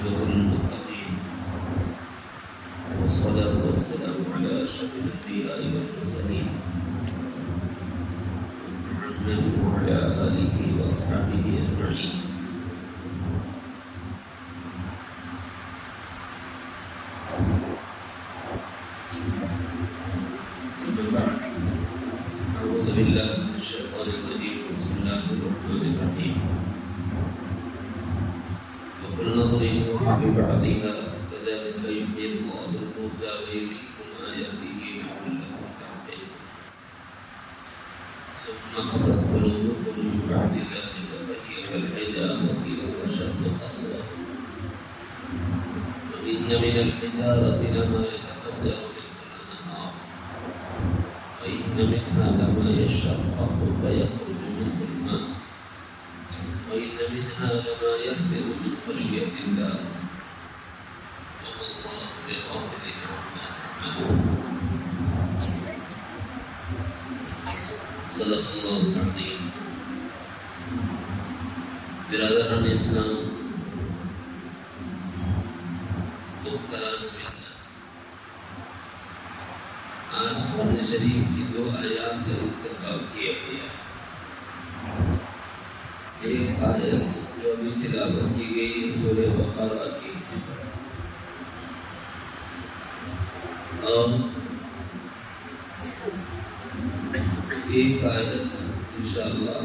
عاقبة للمتقين والصلاة والسلام على أشرف الأنبياء والمرسلين محمد وعلى آله وأصحابه أجمعين. أما بعد، أعوذ بالله من الشيطان الرجيم. بسم الله الرحمن الرحيم. وقلنا اضربوها ببعضها كذلك يحيي الله الموتى ويريكم آياته لعلكم تعقلون. ثم قست قلوبكم من بعد ذلك فهي كالحجارة أو أشد قسوة وإن من الحجارة لما يتفجر منه الأنهار وإن منها لما يشقق فيخرج منه الماء وإن منها لما يهبط من خشية الله وما الله بغافل عما تعملون. صدق اللہ العظیم. برادران اسلام، محترم ملت، آج قرآن شریف کی 2 آیات کا انتخاب کیا گیا. ایک آیت جو ابھی تلاوت کی گئی سورہ بقرہ کی، اور ایک آیت انشاءاللہ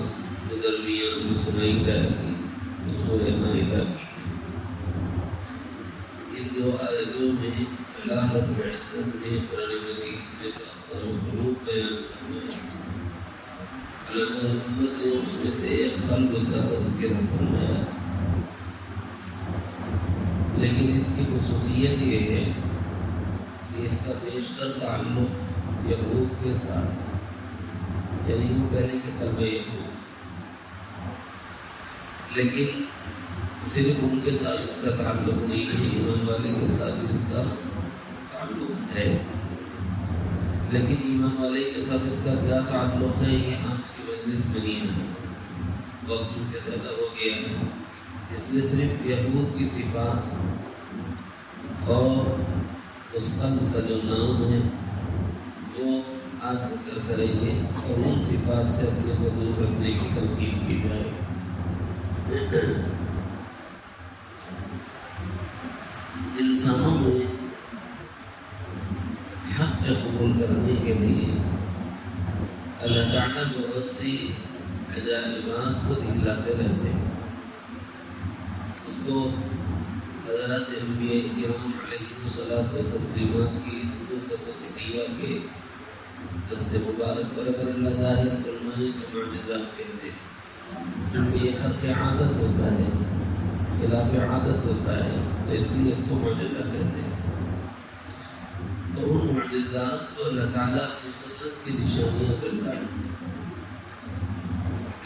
درمیان میں سنائی جائے گی سورہ مائدہ کی. ان 2 آیتوں میں اللہ رب العزت نے قرآن مجید میں اقسام قلوب بیان فرمایا. علماء امت نے اس میں سے ایک قلب کا تذکرہ فرمایا، لیکن اس کی خصوصیت یہ ہے کہ اس کا بیشتر تعلق یہود کے ساتھ، یعنی یوں کہنے کہ قلب یہود، لیکن صرف ان کے ساتھ اس کا تعلق نہیں ہے، ایمان والے کے ساتھ بھی اس کا تعلق ہے. لیکن ایمان والے کے ساتھ اس کا کیا تعلق ہے یہ آج کی مجلس میں نہیں ہے، وقت ان کے زیادہ ہو گیا ہے، اس لیے صرف یہود کی صفات اور اس قلب کا جو نام ہے وہ آج ذکر کریں گے اور ان صفات سے اپنے کو دور رکھنے کی تلقین کی جائے. انسانوں میں حق قبول کرنے کے لیے اللہ تعالیٰ بہت سی عجائبات کو دکھلاتے رہتے ہیں. اس کو حضرات انبیاء کرام علیہ الصلوۃ والتسلیمات کی نفوس قدسیہ کے دست مبارک پر اگر اللہ ظاہر فرمائے تو معجزات کہتے ہیں. یہ خرق عادت ہوتا ہے، خلاف عادت ہوتا ہے، تو اس لیے اس کو معجزہ کہتے ہیں. تو ان معجزات کو اللہ تعالیٰ اپنی قدرت کی نشانیاں کرتا ہے.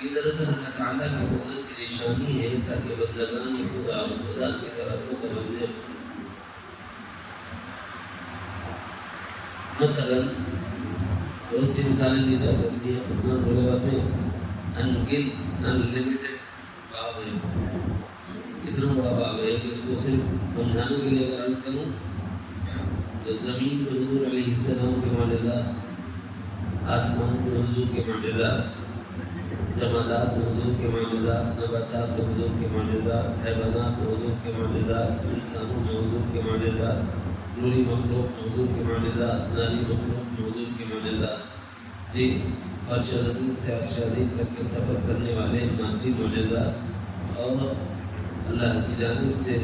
یہ دراصل اللہ تعالیٰ کی قدرت کی نشانی ہے تاکہ بندگان خدا کی طرف متوجہ. مثلا بہت سی مثالیں دی جا سکتی ہیں. مثلا وغیرہ میں انلمیٹڈ باب ہے، اتنا بڑا باب ہے کہ اس کو صرف سمجھانے کے لیے اگر عرض کروں تو زمین میں حضور علیہ السلام کے معجزات، آسمان میں حضور کے معجزات، جمادات میں حضور کے معجزات، نباتات میں حضور کے معجزات، حیوانات میں حضور کے معجزات، انسانوں میں حضور کے معجزات، نوری مخلوق میں حضور کے معجزات، ناری مخلوق میں حضور کے معجزات، جی فرش زمین سے عرش عظیم تک کے سفر کرنے والے مادی معجزات، اور اللہ کی جانب سے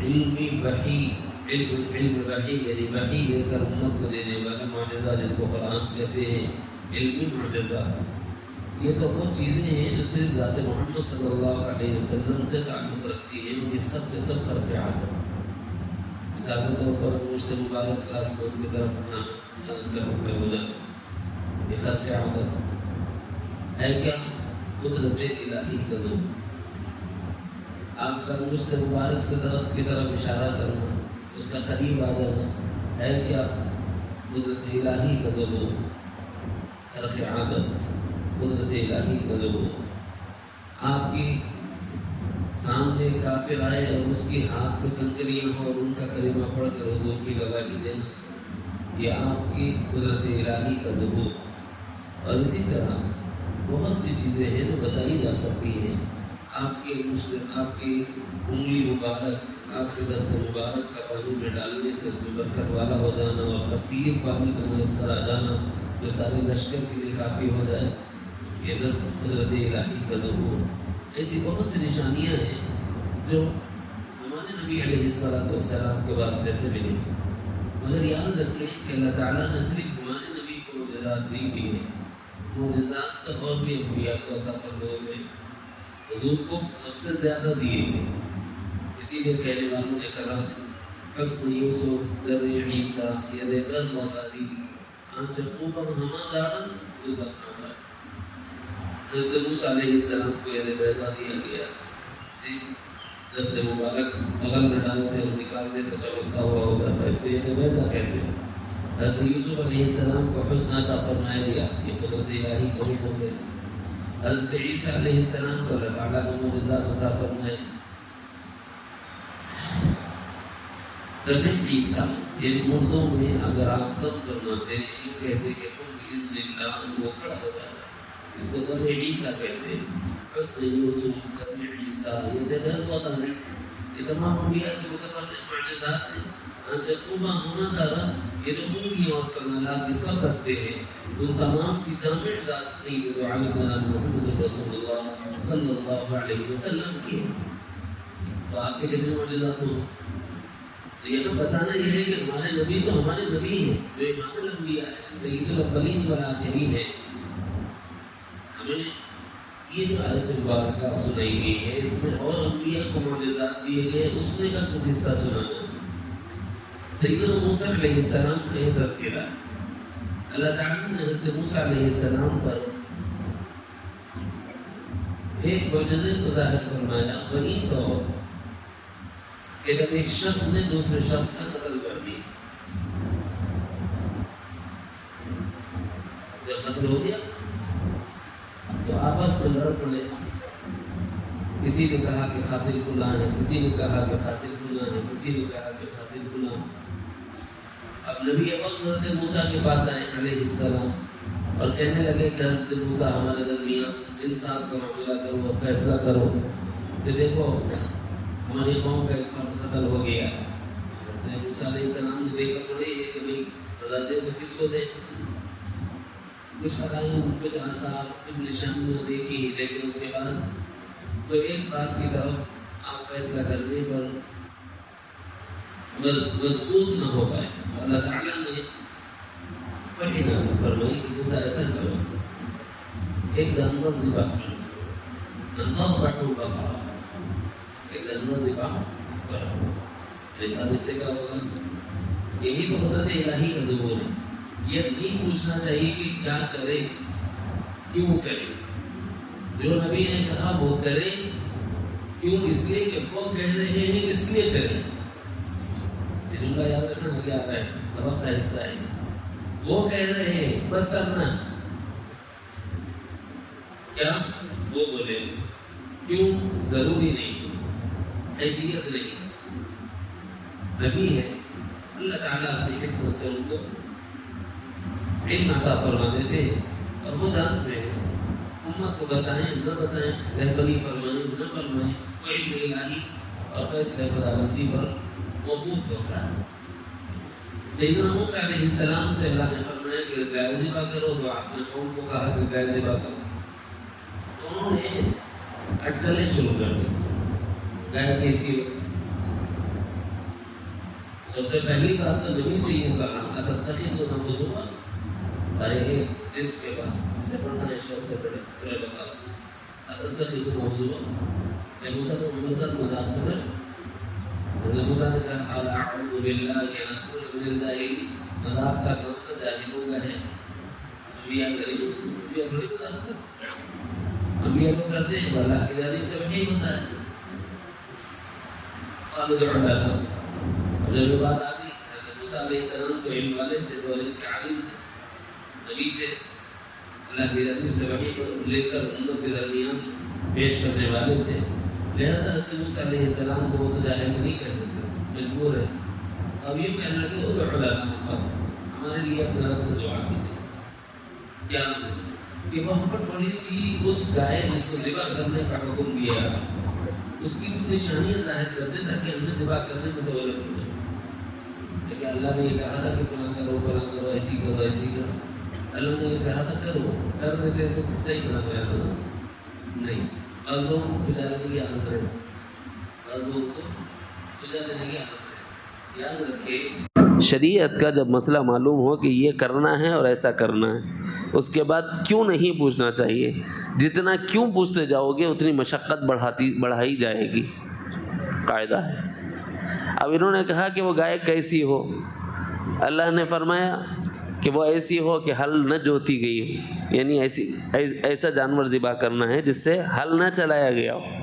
علمی وحی، علم وحی یعنی وحی لے کر امت کو دینے والا معجزہ جس کو قرآن کہتے ہیں علمی معجزہ. یہ تو وہ چیزیں ہیں جو صرف ذات محمد صلی اللہ علیہ وسلم سے تعلق رکھتی ہیں. ان کی سب کے سب خرق عادت. مثال کے طور پر مشت مبارک کا آسمان کی طرف اپنا چاند کا ٹکڑے ہو جانا، یہ خرق عادت ہے. کیا قدرت الہی کا ظلم. آپ کا مشت مبارک سے درخت کی طرف اشارہ کرنا، اس کا قریب آ جانا ہے کیا قدرت الہی کا ظلم. خرق عادت قدرت الہی کا ظلم. آپ کی سامنے سامنے کافر آئے اور اس کی ہاتھ میں کنکریاں ہوں اور ان کا کلمہ پڑھ کر حضور کی گواہی دینا، یہ آپ کی قدرت الہی کا ظہور۔ اور اسی طرح بہت سی چیزیں ہیں جو بتائی جا سکتی ہیں۔ آپ کی انگلی مبارک، آپ کے دست مبارک کا پانی میں ڈالنے سے اس میں برکت والا ہو جانا اور کثیر پانی کا میسر آ جانا جو سارے لشکر کے لیے کافی ہو جائے، یہ دست قدرت الہی کا ظہور۔ ایسی بہت سی نشانیاں ہیں جو ہمارے نبی علیہ السلام کے واسطے سے ملی، مگر یاد رکھیں کہ اللہ تعالیٰ نے صرف ہمارے نبی کو معجزات نہیں دی ہیں، معجزات کا اور بھی انبیاء کو عطا فرمائے ہیں، حضور کو سب سے زیادہ دیے ہیں۔ اسی لیے کہنے والوں نے کہا حسن یوسف در عیسیٰ ید بر وقاری آنچ خوبا ہما دارن جو دفنا ہے۔ حضرت موسیٰ علیہ السلام کو ید بیضا دیا گیا، دست مبارک بغل میں ڈالتے اور نکالتے تو چمکتا ہوا ہوتا تھا، اس لیے ید بیضا کہتے ہیں۔ حضرت یوسف علیہ السلام کو حسن عطا فرمایا گیا، یہ قدرت الہی کا حکم ہے۔ حضرت عیسیٰ علیہ السلام کو اللہ تعالیٰ نے معجزات عطا فرمائے۔ دفن عیسیٰ یعنی مردوں میں اگر آپ دم فرماتے ہیں، یہ کہتے کہ خود باذن اللہ وہ کھڑا ہو جاتا ہے، اس کو دم عیسیٰ کہتے ہیں۔ حسن یوسف دم عیسیٰ یہ دل وطن ہے، یہ تمام انبیاء کے متفرق معجزات ہیں۔ خوبا ہونا دارا یہ جو خوبیاں اور کمالات یہ سب رکھتے ہیں، ان تمام کی جامع ذات سید عالمنا محمد رسول اللہ صلی اللہ علیہ وسلم کی۔ تو آپ کے کتنے معجزات ہوں؟ تو یہاں بتانا یہ ہے کہ ہمارے نبی تو ہمارے نبی ہیں جو امام الانبیاء ہے، سید الاولین والآخرین ہے۔ ہمیں یہ جو آیت مبارکہ سنائی گئی ہے، اس میں اور انبیاء کو معجزات دیے گئے، اس میں کا کچھ حصہ سنانا ہے۔ سیدنا موسیٰ علیہ السلام کا یہ تذکرہ، اللہ تعالیٰ نے حضرت موسیٰ علیہ السلام پر ایک معجزے کو ظاہر فرمایا، وہی تو کہ جب ایک شخص نے دوسرے شخص کا قتل کر دیا، جب قتل ہو گیا تو آپس میں لڑ پڑے، کسی نے کہا کہ قاتل فلاں ہے، کسی نے کہا کہ قاتل فلاں ہے، کسی نے کہا کہ قاتل فلاں ہے۔ اب نبی وقت حضرت موسیٰ کے پاس آئے علیہ السلام اور کہنے لگے کہ حضرت موسیٰ ہمارے درمیان انصاف کا معاملہ کرو، فیصلہ کرو کہ دیکھو ہماری قوم کا ایک فرد قتل ہو گیا۔ حضرت موسیٰ علیہ السلام نے دیکھا پڑے یہ کہ بھئی سزا دے تو کس کو دے؟ کچھ علائم، کچھ آثار، کچھ نشانیاں دیکھی، لیکن اس کے بعد تو ایک بات کی طرف آپ فیصلہ کرنے پر مضبوط نہ ہو پائے۔ اللہ تعالیٰ نے وحی نازل فرمائی کہ موسیٰ ایسا کرو، ایک جانور ذبح کرو، نذبح بقرہ، ایک جانور ذبح کرو۔ ایسا اس سے کیا ہوگا؟ یہی تو قدرت الہی کا ظہور ہے۔ یہ نہیں پوچھنا چاہیے کہ کیا کرے، کیوں کرے۔ جو نبی نے کہا وہ کرے، کیوں؟ اس لیے کہ وہ کہہ رہے ہیں، اس لیے کریں۔ یہ جملہ یاد رکھنا آگے آتا ہے، سبق کا حصہ ہے۔ وہ کہہ رہے ہیں بس کرنا، کیا وہ بولے، کیوں؟ ضروری نہیں، حیثیت نہیں، نبی ہے، اللہ تعالیٰ اپنی حکمت سے ان کو علم عطا فرما دیتے ہیں اور وہ جانتے ہیں، امت کو بتائیں نہ بتائیں، رہبری فرمائیں نہ فرمائیں، وہ علم الہی اور فیصلہ خداوندی پر موقوف ہوتا ہے۔ سیدنا موسیٰ علیہ السلام سے اللہ نے فرمایا کہ گائے ذبح کرو، تو آپ نے قوم کو کہا کہ گائے ذبح کرو، تو انہوں نے اٹکلیں شروع کر دی، گائے کیسی ہو۔ سب سے پہلی بات تو نبی سے یہ کہا اتتخذون ہزوا، ارے اس کے پاس سے پڑھنا ہے، شر سے پڑھے سورہ بقرہ، اتتخذون ہزوا، کہ موسیٰ کو مذہب مذاق کر رہے۔ حضرت موسیٰ نے کہا اعوذ باللہ ان اکون من الجاہلین، مذاق کا کام تو جاہلوں کا ہے، انبیاء کریم انبیاء تھوڑی مذاق کرتے، انبیاء تو کرتے ہیں، اللہ کی جانب سے وحی ہوتا ہے۔ قالوا ادع لنا، اور جب یہ بات آتی حضرت موسیٰ علیہ السلام تو علم والے تھے، تو علم کے عالم تھے، نبی تھے، اللہ کی جانب سے وحی کو لے کر امت کے درمیان پیش کرنے والے تھے، لہذا حضرت موسیٰ علیہ السلام کو وہ تو جاہل نہیں کہہ سکتے، مجبور ہے. اب یہ کہنا کہ ادعو لنا ہمارے لیے اپنے رب سے دعا کیجیے. کیا کہ وہاں پر تھوڑی سی اس گائے جس کو ذبح کرنے کا حکم دیا اس کی نشانیاں ظاہر کر دیں تاکہ ہمیں ذبح کرنے میں سہولت ہو جائے. لیکن اللہ نے یہ کہا تھا کہ فلاں کرو ایسی کرو ایسی کرو. اللہ نے یہ کہا تھا کرو، کر دیتے تو صحیح کرنا پڑا تھا. نہیں، اور لوگوں کو کھجا دینے کی عادت رہے، اور لوگوں کو کھجا دینے کی عادت رہے. یاد رکھے شریعت کا جب مسئلہ معلوم ہو کہ یہ کرنا ہے اور ایسا کرنا ہے، اس کے بعد کیوں نہیں پوچھنا چاہیے. جتنا کیوں پوچھتے جاؤ گے اتنی مشقت بڑھائی جائے گی، قاعدہ ہے. اب انہوں نے کہا کہ وہ گائے کیسی ہو. اللہ نے فرمایا کہ وہ ایسی ہو کہ ہل نہ جوتی گئی ہو، یعنی ایسا جانور ذبح کرنا ہے جس سے ہل نہ چلایا گیا ہو.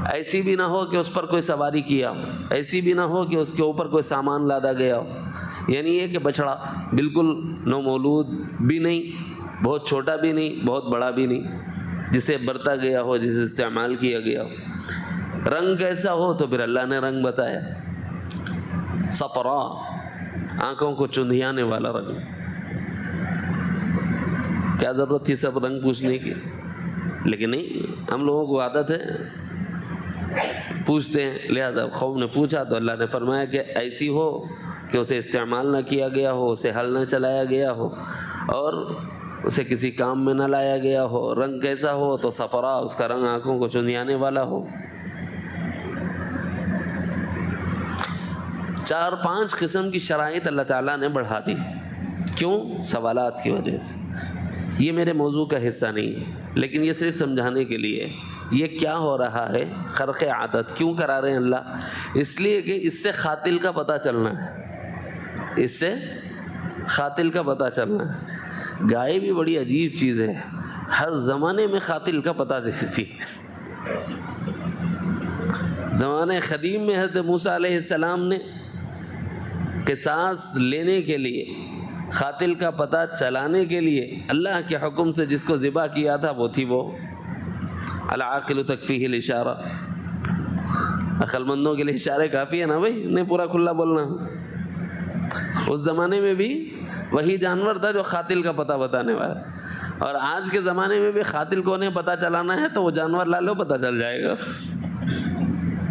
ایسی بھی نہ ہو کہ اس پر کوئی سواری کیا ہو، ایسی بھی نہ ہو کہ اس کے اوپر کوئی سامان لادا گیا ہو. یعنی یہ کہ بچڑا بالکل نومولود بھی نہیں، بہت چھوٹا بھی نہیں، بہت بڑا بھی نہیں، جسے برتا گیا ہو، جسے استعمال کیا گیا ہو. رنگ کیسا ہو تو پھر اللہ نے رنگ بتایا، صفرا، آنکھوں کو چندھیانے والا رنگ. کیا ضرورت تھی سب رنگ پوچھنے کی؟ لیکن نہیں، ہم لوگوں کو عادت ہے، پوچھتے ہیں. لہذا قوم نے پوچھا تو اللہ نے فرمایا کہ ایسی ہو کہ اسے استعمال نہ کیا گیا ہو، اسے ہل نہ چلایا گیا ہو، اور اسے کسی کام میں نہ لایا گیا ہو. رنگ کیسا ہو تو صفرا، اس کا رنگ آنکھوں کو چندھیانے والا ہو. 4-5 قسم کی شرائط اللہ تعالیٰ نے بڑھا دی. کیوں؟ سوالات کی وجہ سے. یہ میرے موضوع کا حصہ نہیں ہے، لیکن یہ صرف سمجھانے کے لیے. یہ کیا ہو رہا ہے؟ خرق عادت. کیوں کرا رہے ہیں اللہ؟ اس لیے کہ اس سے قاتل کا پتہ چلنا ہے، اس سے قاتل کا پتہ چلنا ہے. گائے بھی بڑی عجیب چیز ہے، ہر زمانے میں قاتل کا پتہ دیتی تھی. زمانہ قدیم میں حضرت موسیٰ علیہ السلام نے قصاص لینے کے لیے، قاتل کا پتہ چلانے کے لیے اللہ کے حکم سے جس کو ذبح کیا تھا وہ تھی وہ العاقل تکفیہ الاشارہ. عقل مندوں کے لیے اشارے کافی ہے نا بھائی، نہیں پورا کھلا بولنا. اس زمانے میں بھی وہی جانور تھا جو قاتل کا پتہ بتانے والا، اور آج کے زمانے میں بھی قاتل کو انہیں پتہ چلانا ہے تو وہ جانور لا لو، پتہ چل جائے گا،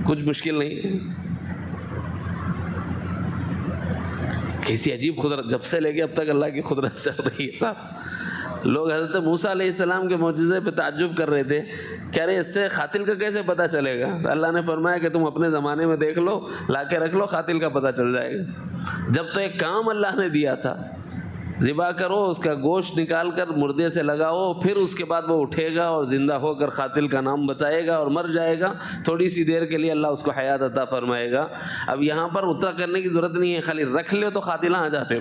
کچھ مشکل نہیں. کیسی عجیب قدرت، جب سے لے کے اب تک اللہ کی قدرت چل رہی ہے صاحب. لوگ حضرت موسیٰ علیہ السلام کے معجزے پہ تعجب کر رہے تھے، کہہ رہے اس سے قاتل کا کیسے پتہ چلے گا؟ تو اللہ نے فرمایا کہ تم اپنے زمانے میں دیکھ لو، لا کے رکھ لو، قاتل کا پتہ چل جائے گا. جب تو ایک کام اللہ نے دیا تھا، ذبح کرو، اس کا گوشت نکال کر مردے سے لگاؤ، پھر اس کے بعد وہ اٹھے گا اور زندہ ہو کر قاتل کا نام بتائے گا اور مر جائے گا. تھوڑی سی دیر کے لیے اللہ اس کو حیات عطا فرمائے گا. اب یہاں پر اترا کرنے کی ضرورت نہیں ہے، خالی رکھ لے تو قاتل آ جاتے.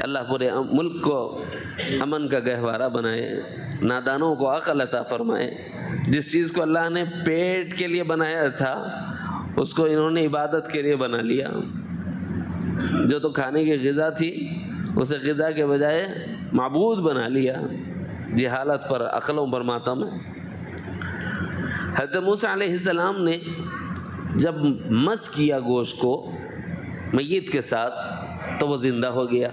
اللہ پورے ملک کو امن کا گہوارہ بنائے، نادانوں کو عقل عطا فرمائے. جس چیز کو اللہ نے پیٹ کے لیے بنایا تھا اس کو انہوں نے عبادت کے لیے بنا لیا. جو تو کھانے کی غذا تھی اسے غذا کے بجائے معبود بنا لیا. جہالت پر، عقلوں پر ماتم ہے. حضرت موسیٰ علیہ السلام نے جب مس کیا گوشت کو میت کے ساتھ تو وہ زندہ ہو گیا.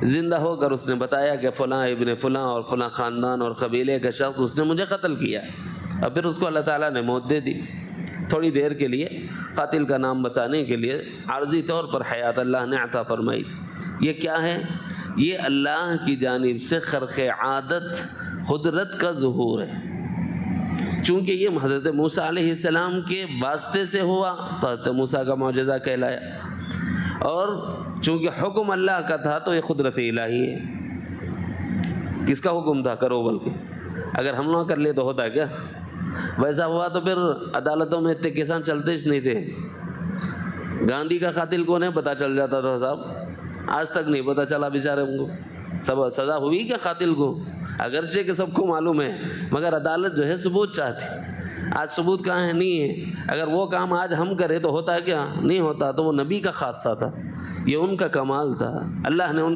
زندہ ہو کر اس نے بتایا کہ فلاں ابن فلاں اور فلاں خاندان اور قبیلے کا شخص اس نے مجھے قتل کیا. اور پھر اس کو اللہ تعالیٰ نے موت دے دی. تھوڑی دیر کے لیے قاتل کا نام بتانے کے لیے عارضی طور پر حیات اللہ نے عطا فرمائی. یہ کیا ہے؟ یہ اللہ کی جانب سے خرق عادت، قدرت کا ظہور ہے. چونکہ یہ حضرت موسیٰ علیہ السلام کے واسطے سے ہوا تو حضرت موسیٰ کا معجزہ کہلایا، اور چونکہ حکم اللہ کا تھا تو یہ قدرت الہی ہے. کس کا حکم تھا؟ کرو. بلکہ اگر ہم نہ کر لے تو ہوتا کیا؟ ویسا ہوا تو پھر عدالتوں میں اتنے کسان چلتے ہی نہیں تھے. گاندھی کا قاتل کون ہے پتہ چل جاتا تھا صاحب، آج تک نہیں پتہ چلا بیچارے ان کو. سب سزا ہوئی کیا قاتل کو؟ اگرچہ کہ سب کو معلوم ہے، مگر عدالت جو ہے ثبوت چاہتی. آج ثبوت کہاں ہے؟ نہیں ہے. اگر وہ کام آج ہم کریں تو ہوتا ہے کیا؟ نہیں ہوتا. تو وہ نبی کا خاصہ تھا. یہ ان کا کمال تھا. اللہ نے ان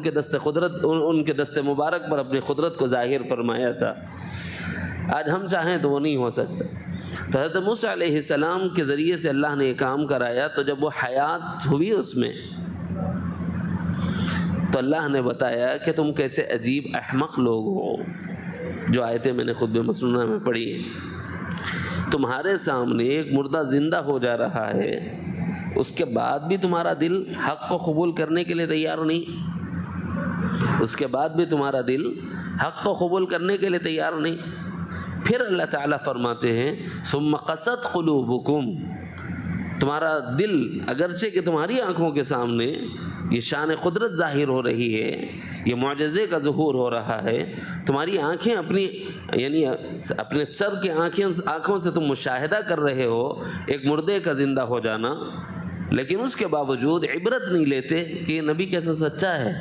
کے دست مبارک پر اپنی قدرت کو ظاہر فرمایا تھا. آج ہم چاہیں تو وہ نہیں ہو سکتا. تو حضرت موسیٰ علیہ السلام کے ذریعے سے اللہ نے یہ کام کرایا. تو جب وہ حیات ہوئی اس میں تو اللہ نے بتایا کہ تم کیسے عجیب احمق لوگ ہو. جو آیتیں میں نے خطبہ مسنونہ میں پڑھی ہیں، تمہارے سامنے ایک مردہ زندہ ہو جا رہا ہے، اس کے بعد بھی تمہارا دل حق کو قبول کرنے کے لیے تیار نہیں. اس کے بعد بھی تمہارا دل حق کو قبول کرنے کے لیے تیار نہیں. پھر اللہ تعالیٰ فرماتے ہیں ثم قست قلوبکم، تمہارا دل اگرچہ کہ تمہاری آنکھوں کے سامنے یہ شان قدرت ظاہر ہو رہی ہے، یہ معجزے کا ظہور ہو رہا ہے، تمہاری آنکھیں اپنے سر کے آنکھوں سے تم مشاہدہ کر رہے ہو ایک مردے کا زندہ ہو جانا، لیکن اس کے باوجود عبرت نہیں لیتے کہ یہ نبی کیسا سچا ہے.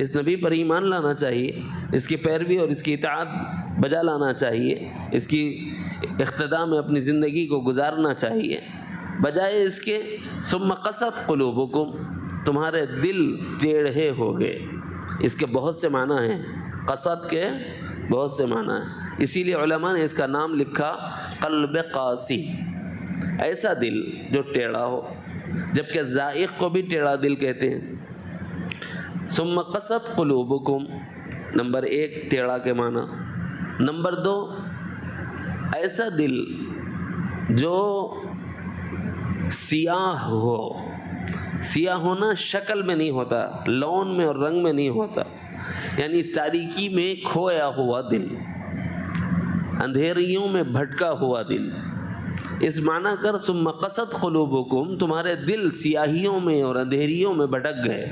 اس نبی پر ایمان لانا چاہیے، اس کی پیروی اور اس کی اطاعت بجا لانا چاہیے، اس کی اقتداء میں اپنی زندگی کو گزارنا چاہیے. بجائے اس کے ثم قست قلوبکم، تمہارے دل ٹیڑھے ہو گئے. اس کے بہت سے معنی ہیں، قصد کے بہت سے معنی ہیں. اسی لیے علماء نے اس کا نام لکھا قلب قاسی، ایسا دل جو ٹیڑھا ہو، جبکہ ذائق کو بھی ٹیڑھا دل کہتے ہیں. ثم قست قلوبکم، نمبر 1 ٹیڑھا کے معنی. نمبر 2 ایسا دل جو سیاہ ہو. سیاہ ہونا شکل میں نہیں ہوتا، لون میں اور رنگ میں نہیں ہوتا، یعنی تاریکی میں کھویا ہوا دل، اندھیریوں میں بھٹکا ہوا دل. اس معنی کر ثم قست قلوبکم، تمہارے دل سیاہیوں میں اور اندھیریوں میں بھٹک گئے.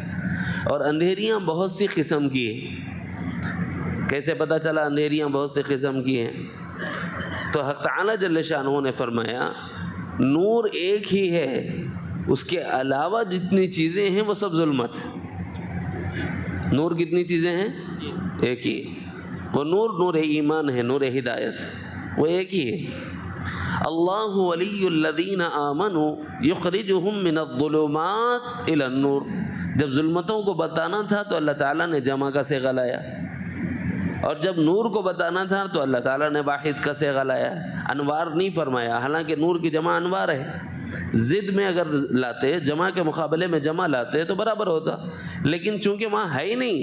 اور اندھیریاں بہت سی قسم کی ہیں. کیسے پتہ چلا اندھیریاں بہت سی قسم کی ہیں؟ تو حق تعالی جل شانہ نے فرمایا نور ایک ہی ہے، اس کے علاوہ جتنی چیزیں ہیں وہ سب ظلمت. نور کتنی چیزیں ہیں؟ ایک ہی. وہ نور ایمان ہے، نور ہدایت، وہ ایک ہی ہے. اللہ ولی الذین آمنوا یخرجہم من الظلمات الی النور. جب ظلمتوں کو بتانا تھا تو اللہ تعالیٰ نے جمع کا صیغہ لایا، اور جب نور کو بتانا تھا تو اللہ تعالیٰ نے واحد کا صیغہ لایا. انوار نہیں فرمایا، حالانکہ نور کی جمع انوار ہے. ضد میں اگر لاتے، جمع کے مقابلے میں جمع لاتے تو برابر ہوتا، لیکن چونکہ وہاں ہے ہی نہیں،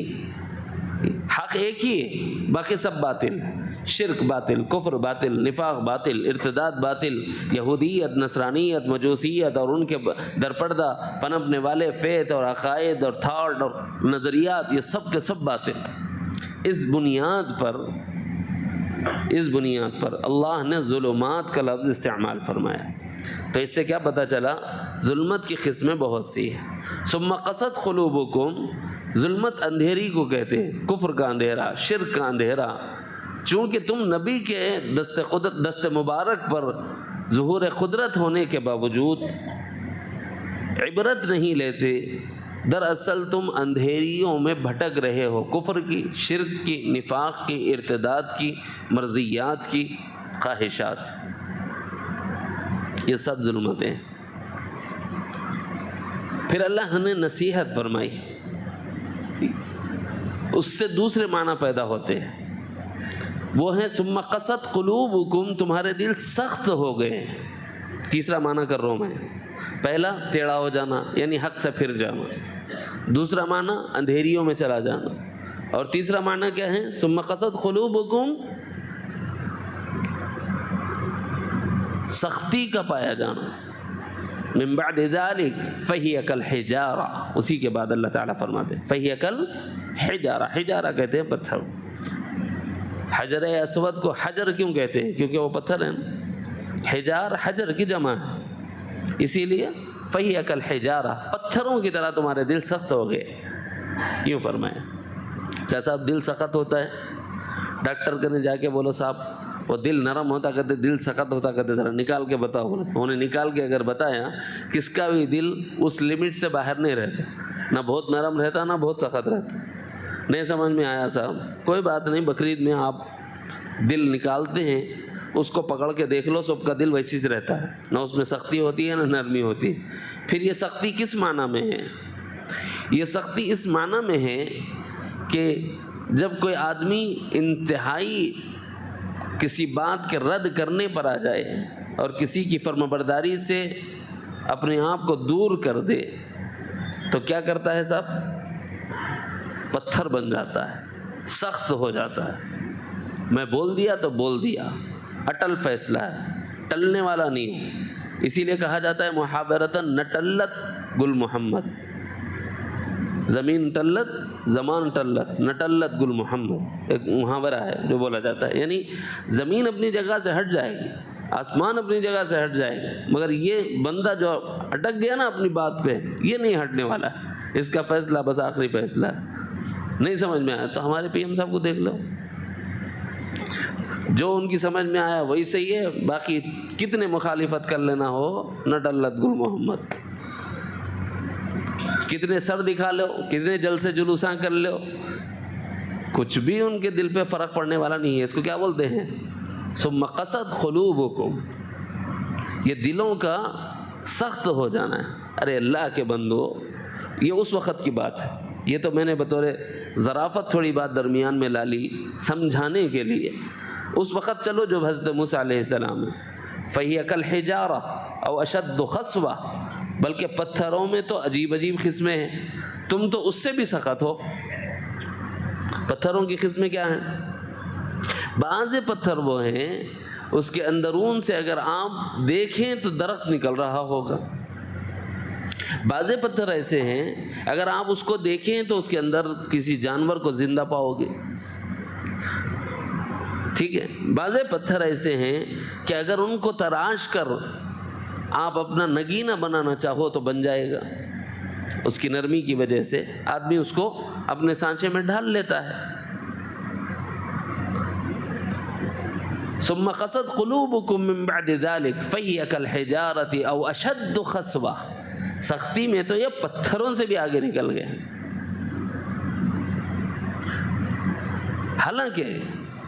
حق ایک ہی ہے، باقی سب باطل. شرک باطل، کفر باطل، نفاق باطل، ارتداد باطل، یہودیت، نصرانیت، مجوسیت اور ان کے درپردہ پنپنے والے فیت اور عقائد اور تھاٹ اور نظریات، یہ سب کے سب باطل. اس بنیاد پر اللہ نے ظلمات کا لفظ استعمال فرمایا. تو اس سے کیا پتہ چلا؟ ظلمت کی قسمیں بہت سی ہیں. ثم قست قلوبکم، ظلمت اندھیری کو کہتے ہیں، کفر کا اندھیرا، شرک کا اندھیرا. چونکہ تم نبی کے دست مبارک پر ظہور قدرت ہونے کے باوجود عبرت نہیں لیتے، دراصل تم اندھیریوں میں بھٹک رہے ہو، کفر کی، شرک کی، نفاق کی، ارتداد کی، مرضیات کی، خواہشات. یہ سب ظلمتیں. پھر اللہ نے نصیحت فرمائی، اس سے دوسرے معنی پیدا ہوتے ہیں. وہ ہے ثم قست قلوبکم، تمہارے دل سخت ہو گئے. تیسرا معنی کر رہا ہوں میں. پہلا ٹیڑھا ہو جانا یعنی حق سے پھر جانا، دوسرا معنی اندھیریوں میں چلا جانا، اور تیسرا معنی کیا ہے؟ ثم قست قلوبکم، سختی کا پایا جانا. من بعد ذلك فهي كالحجارہ، اسی کے بعد اللہ تعالیٰ فرماتے ہیں فهي كالحجارہ. حجارہ کہتے ہیں پتھر. حجر اسود کو حجر کیوں کہتے ہیں؟ کیونکہ وہ پتھر ہے. حجار حجر کی جمع ہے، اسی لیے فهي كالحجارہ، پتھروں کی طرح تمہارے دل سخت ہو گئے. یوں فرمایا. کیا صاحب دل سخت ہوتا ہے؟ ڈاکٹر کہنے جا کے بولو صاحب وہ دل نرم ہوتا، کہتے دل سخت ہوتا، کہتے ذرا نکال کے بتاؤ. انہوں نے نکال کے اگر بتایا، کس کا بھی دل اس لمٹ سے باہر نہیں رہتا، نہ بہت نرم رہتا نہ بہت سخت رہتا. نہیں سمجھ میں آیا صاحب؟ کوئی بات نہیں، بقرعید میں آپ دل نکالتے ہیں، اس کو پکڑ کے دیکھ لو، سب کا دل ویسی سے رہتا ہے، نہ اس میں سختی ہوتی ہے نہ نرمی ہوتی ہے. پھر یہ سختی کس معنی میں ہے؟ یہ سختی اس معنی میں ہے کہ جب کوئی آدمی انتہائی کسی بات کے رد کرنے پر آ جائے اور کسی کی فرمانبرداری سے اپنے آپ کو دور کر دے تو کیا کرتا ہے صاحب؟ پتھر بن جاتا ہے، سخت ہو جاتا ہے۔ میں بول دیا تو بول دیا، اٹل فیصلہ ہے، ٹلنے والا نہیں ہوں۔ اسی لیے کہا جاتا ہے محاورتاً نہ ٹلت گل محمد، زمین ٹلت زمان ٹلت نہ ٹلت گل محمد، ایک محاورہ ہے جو بولا جاتا ہے، یعنی زمین اپنی جگہ سے ہٹ جائے گی، آسمان اپنی جگہ سے ہٹ جائے گا، مگر یہ بندہ جو اٹک گیا نا اپنی بات پہ، یہ نہیں ہٹنے والا، اس کا فیصلہ بس آخری فیصلہ ہے۔ نہیں سمجھ میں آیا تو ہمارے پی ایم صاحب کو دیکھ لو، جو ان کی سمجھ میں آیا وہی صحیح ہے، باقی کتنے مخالفت کر لینا ہو نہ ٹلت گل محمد، کتنے سر دکھا لو، کتنے جلسے جلوساں کر لو، کچھ بھی ان کے دل پہ فرق پڑنے والا نہیں ہے۔ اس کو کیا بولتے ہیں؟ ثم قست قلوبکم، یہ دلوں کا سخت ہو جانا ہے۔ ارے اللہ کے بندو، یہ اس وقت کی بات ہے، یہ تو میں نے بطور ظرافت تھوڑی بات درمیان میں لا لی سمجھانے کے لیے۔ اس وقت چلو جو حضرت موسیٰ علیہ السلام ہے، فَهِيَ كَالْحِجَارَةِ أَوْ أَشَدُّ خَصْوَةً، بلکہ پتھروں میں تو عجیب عجیب قسمیں ہیں، تم تو اس سے بھی سخت ہو۔ پتھروں کی قسمیں کیا ہیں؟ بعض پتھر وہ ہیں اس کے اندرون سے اگر آپ دیکھیں تو درخت نکل رہا ہوگا، بعض پتھر ایسے ہیں اگر آپ اس کو دیکھیں تو اس کے اندر کسی جانور کو زندہ پاؤ گے، ٹھیک ہے۔ بعض پتھر ایسے ہیں کہ اگر ان کو تراش کر آپ اپنا نگینہ بنانا چاہو تو بن جائے گا، اس کی نرمی کی وجہ سے آدمی اس کو اپنے سانچے میں ڈھال لیتا ہے۔ ثم قست قلوبکم من بعد ذلک فہی کالحجارۃ او اشد قسوہ، سختی میں تو یہ پتھروں سے بھی آگے نکل گئے۔ حالانکہ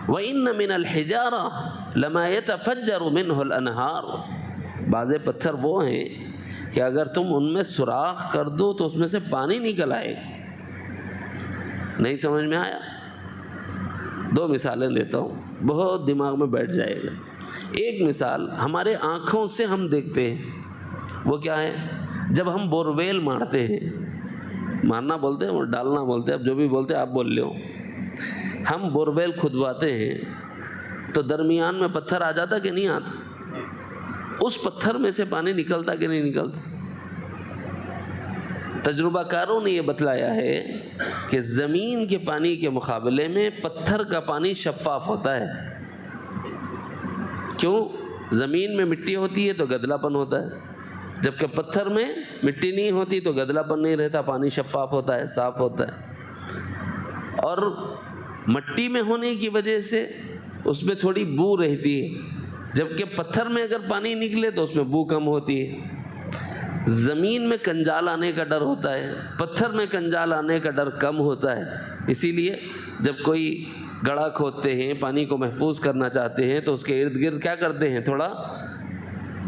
وَإِنَّ مِنَ الْحِجَارَةِ لَمَا يَتَفَجَّرُ مِنْهُ الْأَنْهَارُ، بعض پتھر وہ ہیں کہ اگر تم ان میں سوراخ کر دو تو اس میں سے پانی نکل آئے۔ نہیں سمجھ میں آیا؟ دو مثالیں دیتا ہوں، بہت دماغ میں بیٹھ جائے گا۔ ایک مثال ہمارے آنکھوں سے ہم دیکھتے ہیں، وہ کیا ہے؟ جب ہم بورویل مارتے ہیں، مارنا بولتے ہیں اور ڈالنا بولتے ہیں، اب جو بھی بولتے ہیں آپ بول لے ہو، ہم بورویل کھدواتے ہیں تو درمیان میں پتھر آ جاتا کہ نہیں آتا؟ اس پتھر میں سے پانی نکلتا کہ نہیں نکلتا؟ تجربہ کاروں نے یہ بتلایا ہے کہ زمین کے پانی کے مقابلے میں پتھر کا پانی شفاف ہوتا ہے۔ کیوں؟ زمین میں مٹی ہوتی ہے تو گدلا پن ہوتا ہے، جبکہ پتھر میں مٹی نہیں ہوتی تو گدلا پن نہیں رہتا، پانی شفاف ہوتا ہے، صاف ہوتا ہے۔ اور مٹی میں ہونے کی وجہ سے اس میں تھوڑی بو رہتی ہے، جبکہ پتھر میں اگر پانی نکلے تو اس میں بو کم ہوتی ہے۔ زمین میں کنجال آنے کا ڈر ہوتا ہے، پتھر میں کنجال آنے کا ڈر کم ہوتا ہے۔ اسی لیے جب کوئی گڑھا کھودتے ہیں، پانی کو محفوظ کرنا چاہتے ہیں تو اس کے ارد گرد کیا کرتے ہیں؟ تھوڑا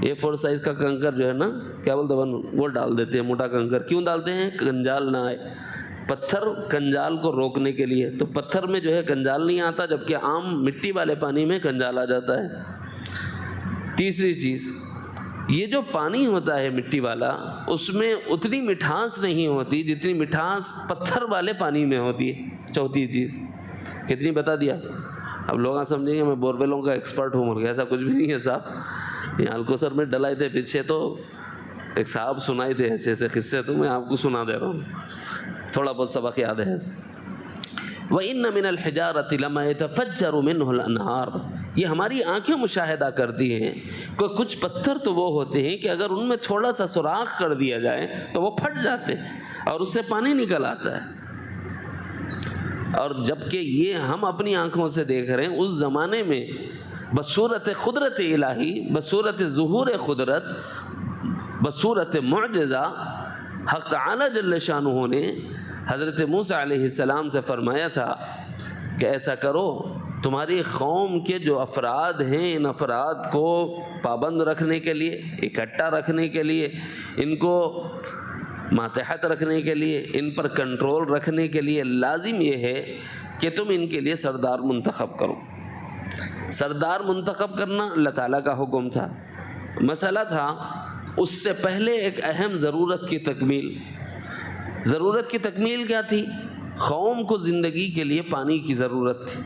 A4 سائز کا کنکر جو ہے نا، کیا بولتے ہیں، وہ ڈال دیتے ہیں، موٹا کنکر۔ کیوں ڈالتے ہیں؟ کنجال نہ آئے، پتھر کنجال کو روکنے کے لیے۔ تو پتھر میں جو ہے کنجال نہیں آتا، جبکہ عام مٹی والے پانی میں کنجال آ جاتا ہے۔ تیسری چیز، یہ جو پانی ہوتا ہے مٹی والا، اس میں اتنی مٹھاس نہیں ہوتی جتنی مٹھاس پتھر والے پانی میں ہوتی ہے۔ چوتھی چیز کتنی بتا دیا؟ اب لوگ سمجھیں گے میں بورویلوں کا ایکسپرٹ ہوں، مر گیا، ایسا کچھ بھی نہیں ہے صاحب۔ یہ الکوثر میں ڈلائے تھے پیچھے، تو ایک صاحب سنائے تھے ایسے ایسے قصے، تو میں آپ کو سنا دے رہا ہوں، تھوڑا بہت سبق یاد ہے۔ وَإِنَّ مِنَ الْحِجَارَةِ لَمَا يَتَفَجَّرُ مِنْهُ الْأَنْهَارُ، یہ ہماری آنکھیں مشاہدہ کرتی ہیں کہ کچھ پتھر تو وہ ہوتے ہیں کہ اگر ان میں تھوڑا سا سوراخ کر دیا جائے تو وہ پھٹ جاتے ہیں اور اس سے پانی نکل آتا ہے۔ اور جبکہ یہ ہم اپنی آنکھوں سے دیکھ رہے ہیں، اس زمانے میں بصورت قدرت الہی، بصورت ظہور قدرت، بصورت معجزہ، حق تعالی جل شانہ نے حضرت موسیٰ علیہ السلام سے فرمایا تھا کہ ایسا کرو، تمہاری قوم کے جو افراد ہیں، ان افراد کو پابند رکھنے کے لیے، اکٹھا رکھنے کے لیے، ان کو ماتحت رکھنے کے لیے، ان پر کنٹرول رکھنے کے لیے لازم یہ ہے کہ تم ان کے لیے سردار منتخب کرو۔ سردار منتخب کرنا اللہ تعالیٰ کا حکم تھا، مسئلہ تھا اس سے پہلے ایک اہم ضرورت کی تکمیل۔ ضرورت کی تکمیل کیا تھی؟ قوم کو زندگی کے لیے پانی کی ضرورت تھی،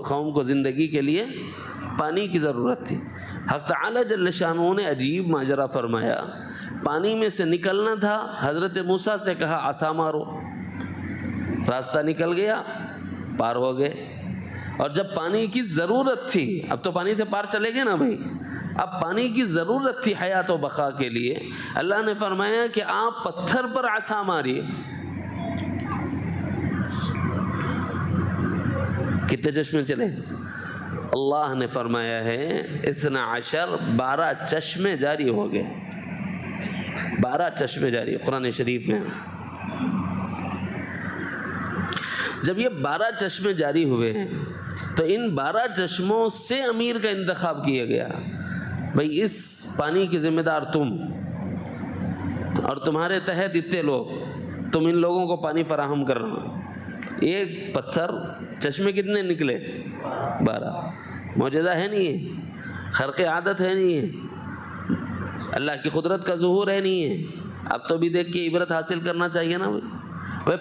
قوم کو زندگی کے لیے پانی کی ضرورت تھی۔ حق تعالیٰ جل شانہ نے عجیب ماجرا فرمایا، پانی میں سے نکلنا تھا، حضرت موسیٰ سے کہا عصا مارو، راستہ نکل گیا، پار ہو گئے۔ اور جب پانی کی ضرورت تھی، اب تو پانی سے پار چلے گئے نا بھائی، اب پانی کی ضرورت تھی حیات و بقا کے لیے، اللہ نے فرمایا کہ آپ پتھر پر عصا ماریے۔ کتنے چشمے چلے؟ اللہ نے فرمایا ہے 12 چشمے جاری ہو گئے، 12 چشمے جاری، قرآن شریف میں۔ جب یہ 12 چشمے جاری ہوئے ہیں تو ان 12 چشموں سے امیر کا انتخاب کیا گیا، بھئی اس پانی کی ذمہ دار تم، اور تمہارے تحت اتنے لوگ، تم ان لوگوں کو پانی فراہم کرنا۔ ایک پتھر، چشمے کتنے نکلے؟ 12۔ معجزہ ہے نہیں ہے، خرق عادت ہے نہیں ہے، اللہ کی قدرت کا ظہور ہے نہیں ہے۔ اب تو بھی دیکھ کے عبرت حاصل کرنا چاہیے نا بھائی۔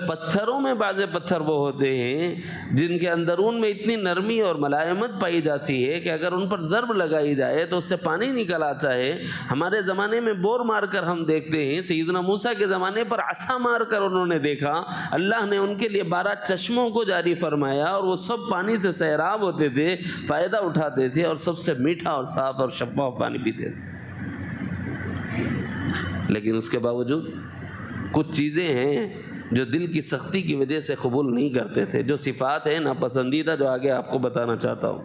پتھروں میں بعض پتھر وہ ہوتے ہیں جن کے اندرون میں اتنی نرمی اور ملائمت پائی جاتی ہے کہ اگر ان پر ضرب لگائی جائے تو اس سے پانی نکل آتا ہے۔ ہمارے زمانے میں بور مار کر ہم دیکھتے ہیں، سیدنا موسیٰ کے زمانے پر عصا مار کر انہوں نے دیکھا، اللہ نے ان کے لیے 12 چشموں کو جاری فرمایا اور وہ سب پانی سے سیراب ہوتے تھے، فائدہ اٹھاتے تھے اور سب سے میٹھا اور صاف اور شفاف پانی پیتے تھے۔ لیکن اس کے باوجود کچھ چیزیں ہیں جو دل کی سختی کی وجہ سے قبول نہیں کرتے تھے، جو صفات ہیں ناپسندیدہ، جو آگے آپ کو بتانا چاہتا ہوں۔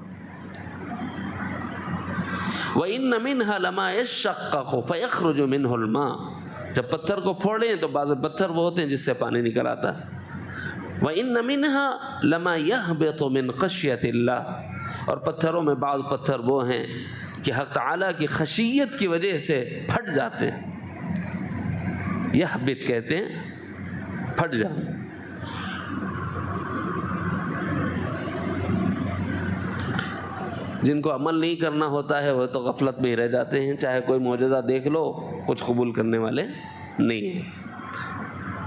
وَإِنَّ مِنْهَا لَمَا يَشَّقَّقُ فَيَخْرُجُ مِنْهُ الْمَاءُ، جب پتھر کو پھوڑیں تو بعض پتھر وہ ہوتے ہیں جس سے پانی نکل آتا ہے۔ وَإِنَّ مِنْهَا لَمَا يَهْبِطُ مِنْ خَشْيَةِ اللَّهِ، اور پتھروں میں بعض پتھر وہ ہیں کہ حق تعالیٰ کی خشیت کی وجہ سے پھٹ جاتے ہیں۔ یہبط کہتے ہیں پھٹ جانا۔ جن کو عمل نہیں کرنا ہوتا ہے وہ تو غفلت میں ہی رہ جاتے ہیں، چاہے کوئی معجزہ دیکھ لو، کچھ قبول کرنے والے نہیں ہیں۔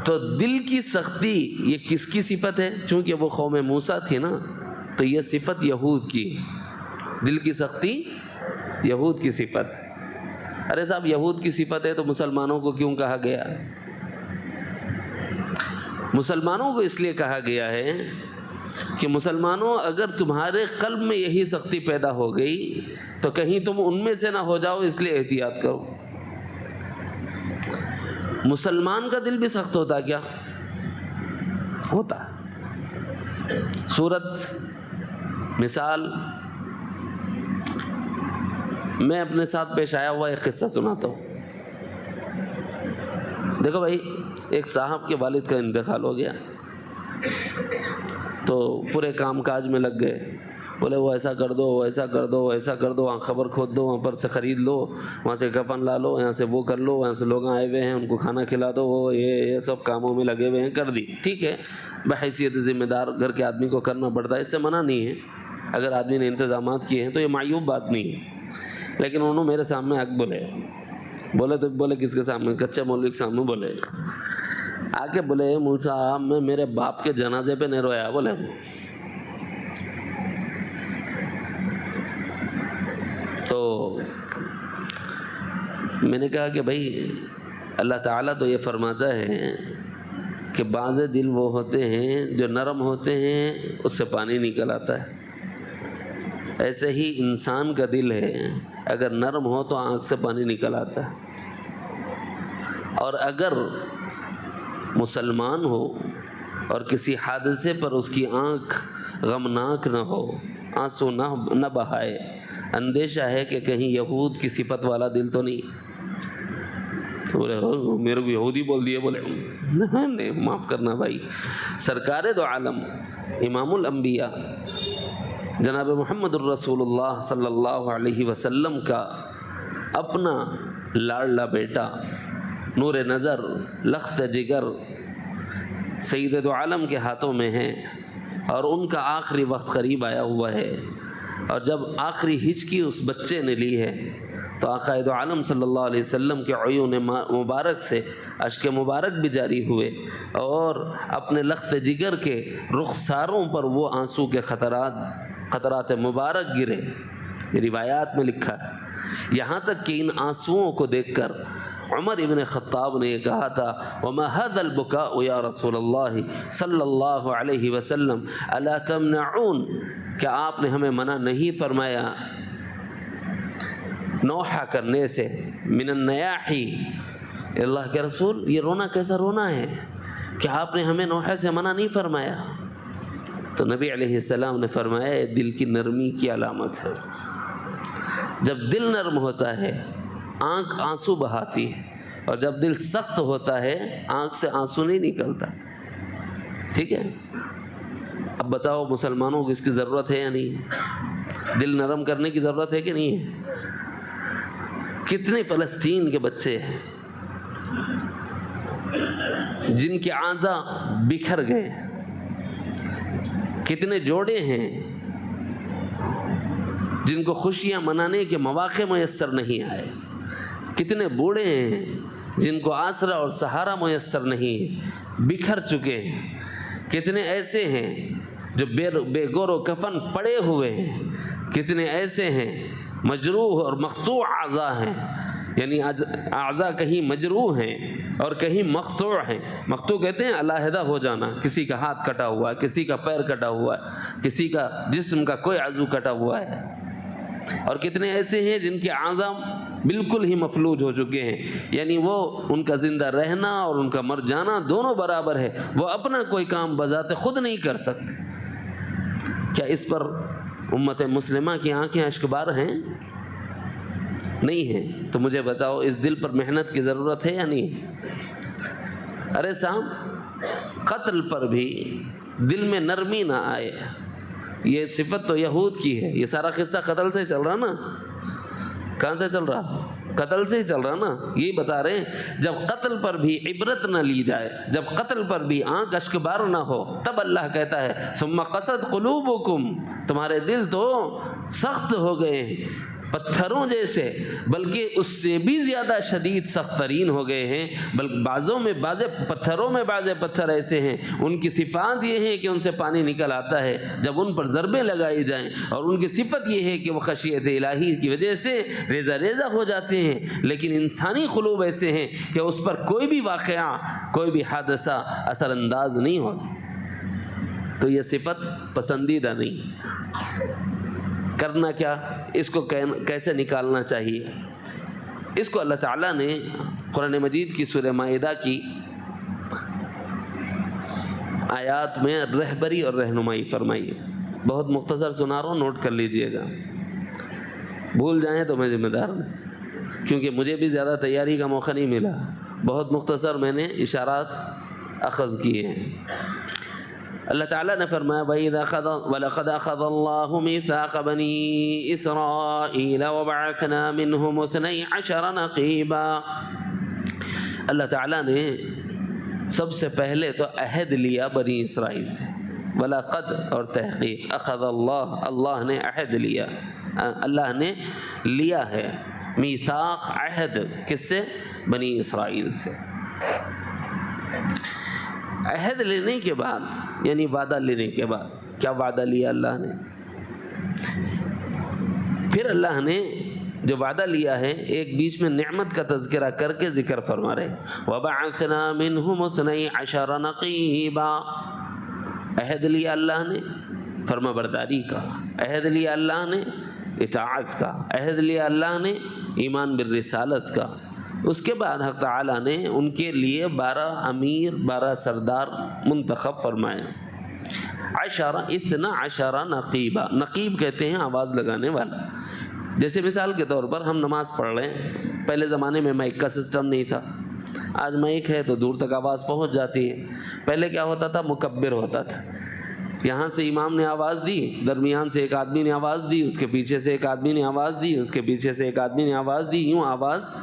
تو دل کی سختی یہ کس کی صفت ہے؟ چونکہ وہ قوم موسیٰ تھی نا، تو یہ صفت یہود کی، دل کی سختی یہود کی صفت۔ ارے صاحب یہود کی صفت ہے تو مسلمانوں کو کیوں کہا گیا؟ مسلمانوں کو اس لیے کہا گیا ہے کہ مسلمانوں اگر تمہارے قلب میں یہی سختی پیدا ہو گئی تو کہیں تم ان میں سے نہ ہو جاؤ، اس لیے احتیاط کرو۔ مسلمان کا دل بھی سخت ہوتا کیا؟ ہوتا۔ صورت مثال میں اپنے ساتھ پیش آیا ہوا ایک قصہ سناتا ہوں۔ دیکھو بھائی، ایک صاحب کے والد کا انتقال ہو گیا تو پورے کام کاج میں لگ گئے، بولے وہ ایسا کر دو، وہ ایسا کر دو، وہ ایسا کر دو، وہاں خبر کھود دو، وہاں پر سے خرید لو، وہاں سے کفن لا لو، یہاں سے وہ کر لو، وہاں سے لوگ آئے ہوئے ہیں ان کو کھانا کھلا دو، وہ یہ سب کاموں میں لگے ہوئے ہیں، کر دی۔ ٹھیک ہے، بحیثیت ذمہ دار گھر کے آدمی کو کرنا پڑتا ہے، اس سے منع نہیں ہے، اگر آدمی نے انتظامات کیے ہیں تو یہ معیوب بات نہیں ہے۔ لیکن انہوں میرے سامنے حق بولے تو بولے کس کے سامنے؟ کچے مولوی کے سامنے بولے، آ کے بولے مول صاحب میں میرے باپ کے جنازے پہ نہیں رویا، بولے تو میں نے کہا کہ بھائی اللہ تعالیٰ تو یہ فرماتا ہے کہ بعض دل وہ ہوتے ہیں جو نرم ہوتے ہیں اس سے پانی نکل آتا ہے، ایسے ہی انسان کا دل ہے، اگر نرم ہو تو آنکھ سے پانی نکل آتا ہے، اور اگر مسلمان ہو اور کسی حادثے پر اس کی آنکھ غمناک نہ ہو، آنسو نہ بہائے، اندیشہ ہے کہ کہیں یہود کی صفت والا دل تو نہیں۔ تو بولے میرے کو یہودی بول دیے، بولے نہیں معاف کرنا بھائی، سرکار دو عالم امام الانبیاء جناب محمد الرسول اللہ صلی اللہ علیہ وسلم کا اپنا لاڈلا بیٹا نور نظر، لخت جگر سید دو عالم کے ہاتھوں میں ہیں، اور ان کا آخری وقت قریب آیا ہوا ہے، اور جب آخری ہچکی اس بچے نے لی ہے تو آقا دو عالم صلی اللہ علیہ وسلم کے عیون مبارک سے اشک مبارک بھی جاری ہوئے، اور اپنے لخت جگر کے رخساروں پر وہ آنسو کے قطرات مبارک گرے۔ روایات میں لکھا ہے، یہاں تک کہ ان آنسوؤں کو دیکھ کر عمر ابن خطاب نے یہ کہا تھا، وَمَا هَذَا الْبُكَاءُ يَا رَسُولَ اللَّهِ صلی اللہ علیہ وسلم أَلَا تَمْنَعُونَ، کیا آپ نے ہمیں منع نہیں فرمایا نوحہ کرنے سے، من النیاحی، اللہ کے رسول یہ رونا کیسا رونا ہے، کیا آپ نے ہمیں نوحہ سے منع نہیں فرمایا؟ تو نبی علیہ السلام نے فرمایا یہ دل کی نرمی کی علامت ہے، جب دل نرم ہوتا ہے آنکھ آنسو بہاتی ہے، اور جب دل سخت ہوتا ہے آنکھ سے آنسو نہیں نکلتا۔ ٹھیک ہے، اب بتاؤ مسلمانوں کو اس کی ضرورت ہے یا نہیں؟ دل نرم کرنے کی ضرورت ہے کہ نہیں ہے؟ کتنے فلسطین کے بچے ہیں جن کے اعضاء بکھر گئے، کتنے جوڑے ہیں جن کو خوشیاں منانے کے مواقع میسر نہیں آئے، کتنے بوڑھے ہیں جن کو آسرا اور سہارا میسر نہیں، بکھر چکے ہیں، کتنے ایسے ہیں جو بے گور و کفن پڑے ہوئے ہیں، کتنے ایسے ہیں مجروح اور مقطوع اعضاء ہیں، یعنی اعضاء کہیں مجروح ہیں اور کہیں مقطوع ہیں۔ مقطوع کہتے ہیں علیحدہ ہو جانا، کسی کا ہاتھ کٹا ہوا ہے، کسی کا پیر کٹا ہوا ہے، کسی کا جسم کا کوئی عضو کٹا ہوا ہے، اور کتنے ایسے ہیں جن کے اعضاء بالکل ہی مفلوج ہو چکے ہیں، یعنی وہ ان کا زندہ رہنا اور ان کا مر جانا دونوں برابر ہے، وہ اپنا کوئی کام بذات خود نہیں کر سکتے۔ کیا اس پر امت مسلمہ کی آنکھیں اشکبار ہیں؟ نہیں ہیں۔ تو مجھے بتاؤ اس دل پر محنت کی ضرورت ہے یا نہیں؟ ارے صاحب، قتل پر بھی دل میں نرمی نہ آئے، یہ صفت تو یہود کی ہے۔ یہ سارا قصہ قتل سے چل رہا نا، کہاں سے چل رہا؟ قتل سے ہی چل رہا نا۔ یہی بتا رہے ہیں جب قتل پر بھی عبرت نہ لی جائے، جب قتل پر بھی آنکھ اشکبار نہ ہو، تب اللہ کہتا ہے ثم قست قلوبکم، تمہارے دل تو سخت ہو گئے ہیں پتھروں جیسے، بلکہ اس سے بھی زیادہ شدید سخت ترین ہو گئے ہیں، بلکہ بعض پتھر ایسے ہیں ان کی صفات یہ ہے کہ ان سے پانی نکل آتا ہے جب ان پر ضربیں لگائی جائیں، اور ان کی صفت یہ ہے کہ وہ خشیت الہی کی وجہ سے ریزہ ریزہ ہو جاتے ہیں، لیکن انسانی قلوب ایسے ہیں کہ اس پر کوئی بھی واقعہ، کوئی بھی حادثہ اثر انداز نہیں ہوتا۔ تو یہ صفت پسندیدہ نہیں۔ کرنا کیا؟ اس کو کیسے نکالنا چاہیے؟ اس کو اللہ تعالیٰ نے قرآن مجید کی سورہ مائدہ کی آیات میں رہبری اور رہنمائی فرمائی ہے۔ بہت مختصر سنا رہا ہوں، نوٹ کر لیجئے گا، بھول جائیں تو میں ذمہ دار نہیں، کیونکہ مجھے بھی زیادہ تیاری کا موقع نہیں ملا، بہت مختصر میں نے اشارات اخذ کیے ہیں۔ اللہ تعالیٰ نے فرمایا وَلَقَدْ أَخَذَ اللَّهُ مِيثَاقَ بَنِي إِسْرَائِيلَ وَبَعَثْنَا مِنْهُمُ 12 نَقِيبًا۔ اللہ تعالیٰ نے سب سے پہلے تو عہد لیا بنی اسرائیل سے، وَلَقَدْ اور تحقیق، أَخَذَ اللَّهُ، اللہ نے عہد لیا، اللہ نے لیا ہے میثاق، عہد، کس سے؟ بنی اسرائیل سے۔ عہد لینے کے بعد یعنی وعدہ لینے کے بعد کیا وعدہ لیا اللہ نے؟ پھر اللہ نے جو وعدہ لیا ہے ایک بیچ میں نعمت کا تذکرہ کر کے ذکر فرما رہے، وَبَعَثْنَا مِنْهُمُ 12 نَقِيبًا۔ عہد لیا اللہ نے فرما برداری کا، عہد لیا اللہ نے اطاعت کا، عہد لیا اللہ نے ایمان بالرسالت کا۔ اس کے بعد حق تعالیٰ نے ان کے لیے 12 امیر، 12 سردار منتخب فرمائے۔ 12 نقیبہ، نقیب کہتے ہیں آواز لگانے والا۔ جیسے مثال کے طور پر ہم نماز پڑھ رہے ہیں، پہلے زمانے میں مائک کا سسٹم نہیں تھا، آج مائک ہے تو دور تک آواز پہنچ جاتی ہے۔ پہلے کیا ہوتا تھا؟ مکبر ہوتا تھا، یہاں سے امام نے آواز دی، درمیان سے ایک آدمی نے آواز دی، اس کے پیچھے سے ایک آدمی نے آواز دی، اس کے پیچھے سے ایک آدمی نے آواز دی، یوں آواز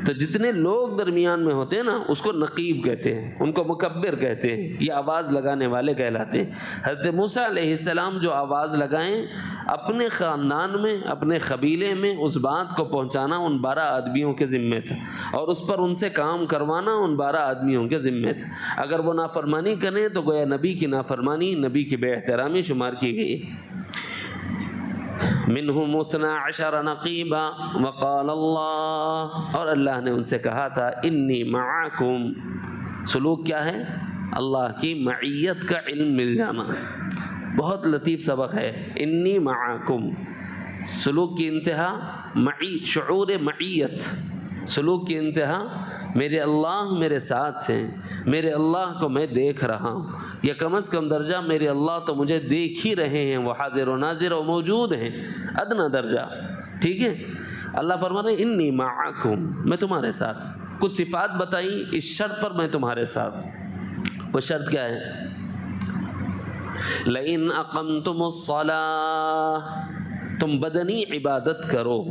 تو جتنے لوگ درمیان میں ہوتے ہیں نا اس کو نقیب کہتے ہیں، ان کو مکبر کہتے ہیں، یہ آواز لگانے والے کہلاتے ہیں۔ حضرت موسیٰ علیہ السلام جو آواز لگائیں اپنے خاندان میں، اپنے قبیلے میں اس بات کو پہنچانا ان 12 آدمیوں کے ذمے تھا، اور اس پر ان سے کام کروانا ان 12 آدمیوں کے ذمے تھا۔ اگر وہ نافرمانی کریں تو گویا نبی کی نافرمانی، نبی کی بے احترامی شمار کی گئی۔ منہم 12 نقیبا وقال اللہ، اور اللہ نے ان سے کہا تھا انی معکم۔ سلوک کیا ہے؟ اللہ کی معیت کا علم مل جانا، بہت لطیف سبق ہے۔ انی معکم، سلوک کی انتہا شعور معیت، سلوک کی انتہا میرے اللہ میرے ساتھ ہیں، میرے اللہ کو میں دیکھ رہا ہوں، یا کم از کم درجہ میرے اللہ تو مجھے دیکھ ہی رہے ہیں، وہ حاضر و ناظر و موجود ہیں، ادنا درجہ، ٹھیک ہے۔ اللہ فرما رہے ہیں انی معکم، میں تمہارے ساتھ۔ کچھ صفات بتائی اس شرط پر میں تمہارے ساتھ۔ وہ شرط کیا ہے؟ لئن اقمتم الصلاۃ، تم بدنی عبادت کرو۔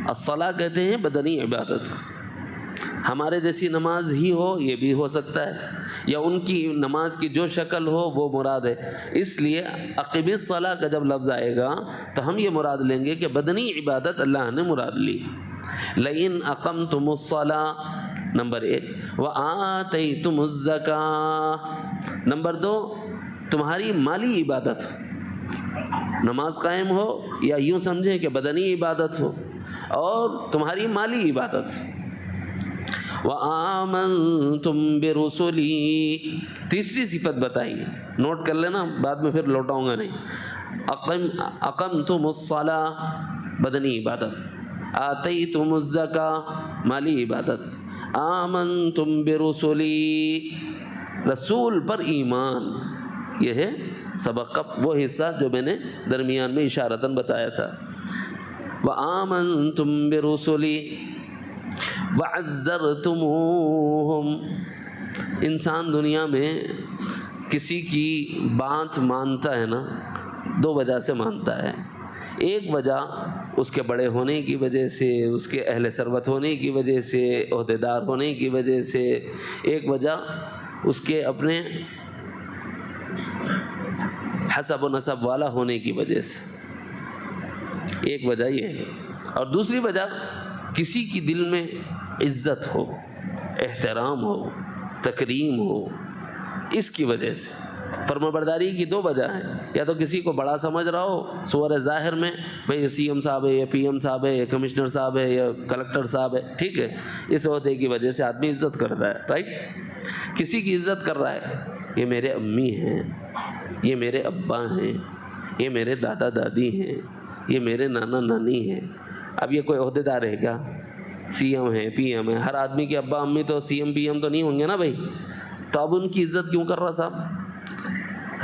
الصلاۃ کہتے ہیں بدنی عبادت، ہمارے جیسی نماز ہی ہو یہ بھی ہو سکتا ہے، یا ان کی نماز کی جو شکل ہو وہ مراد ہے۔ اس لیے اقیم الصلاۃ کا جب لفظ آئے گا تو ہم یہ مراد لیں گے کہ بدنی عبادت اللہ نے مراد لی۔ لئن اقمتم الصلاۃ نمبر 1، وآتیتم الزکاۃ نمبر 2، تمہاری مالی عبادت، نماز قائم ہو یا یوں سمجھیں کہ بدنی عبادت ہو، اور تمہاری مالی عبادت۔ وآمنتم برسلی، تیسری صفت بتائی، نوٹ کر لینا بعد میں پھر لوٹاؤں گا نہیں۔ اقمتم الصلاۃ بدنی عبادت، آتیتم الزکاۃ مالی عبادت، آمنتم برسلی رسول پر ایمان، یہ ہے سبق کا وہ حصہ جو میں نے درمیان میں اشارتاً بتایا تھا۔ وآمنتم برسلی وعزرتموہم، انسان دنیا میں کسی کی بات مانتا ہے نا، 2 وجہ سے مانتا ہے۔ ایک وجہ اس کے بڑے ہونے کی وجہ سے، اس کے اہل ثروت ہونے کی وجہ سے، عہدیدار ہونے کی وجہ سے، ایک وجہ اس کے اپنے حسب و نسب والا ہونے کی وجہ سے، ایک وجہ یہ ہے۔ اور دوسری وجہ کسی کی دل میں عزت ہو، احترام ہو، تکریم ہو، اس کی وجہ سے۔ فرمانبرداری کی 2 وجہ ہیں، یا تو کسی کو بڑا سمجھ رہا ہو صور ظاہر میں، بھئی یہ سی ایم صاحب ہے، یا پی ایم صاحب ہے، یا کمشنر صاحب ہے، یا کلکٹر صاحب ہے، ٹھیک ہے، اس عہدے کی وجہ سے آدمی عزت کرتا ہے، رائٹ۔ کسی کی عزت کر رہا ہے، یہ میرے امی ہیں، یہ میرے ابا ہیں، یہ میرے دادا دادی ہیں، یہ میرے نانا نانی ہیں۔ اب یہ کوئی عہدیدار ہے کیا؟ سی ایم ہے، پی ایم ہے، ہر آدمی کے ابا امی تو سی ایم پی ایم تو نہیں ہوں گے نا بھائی، تو اب ان کی عزت کیوں کر رہا صاحب؟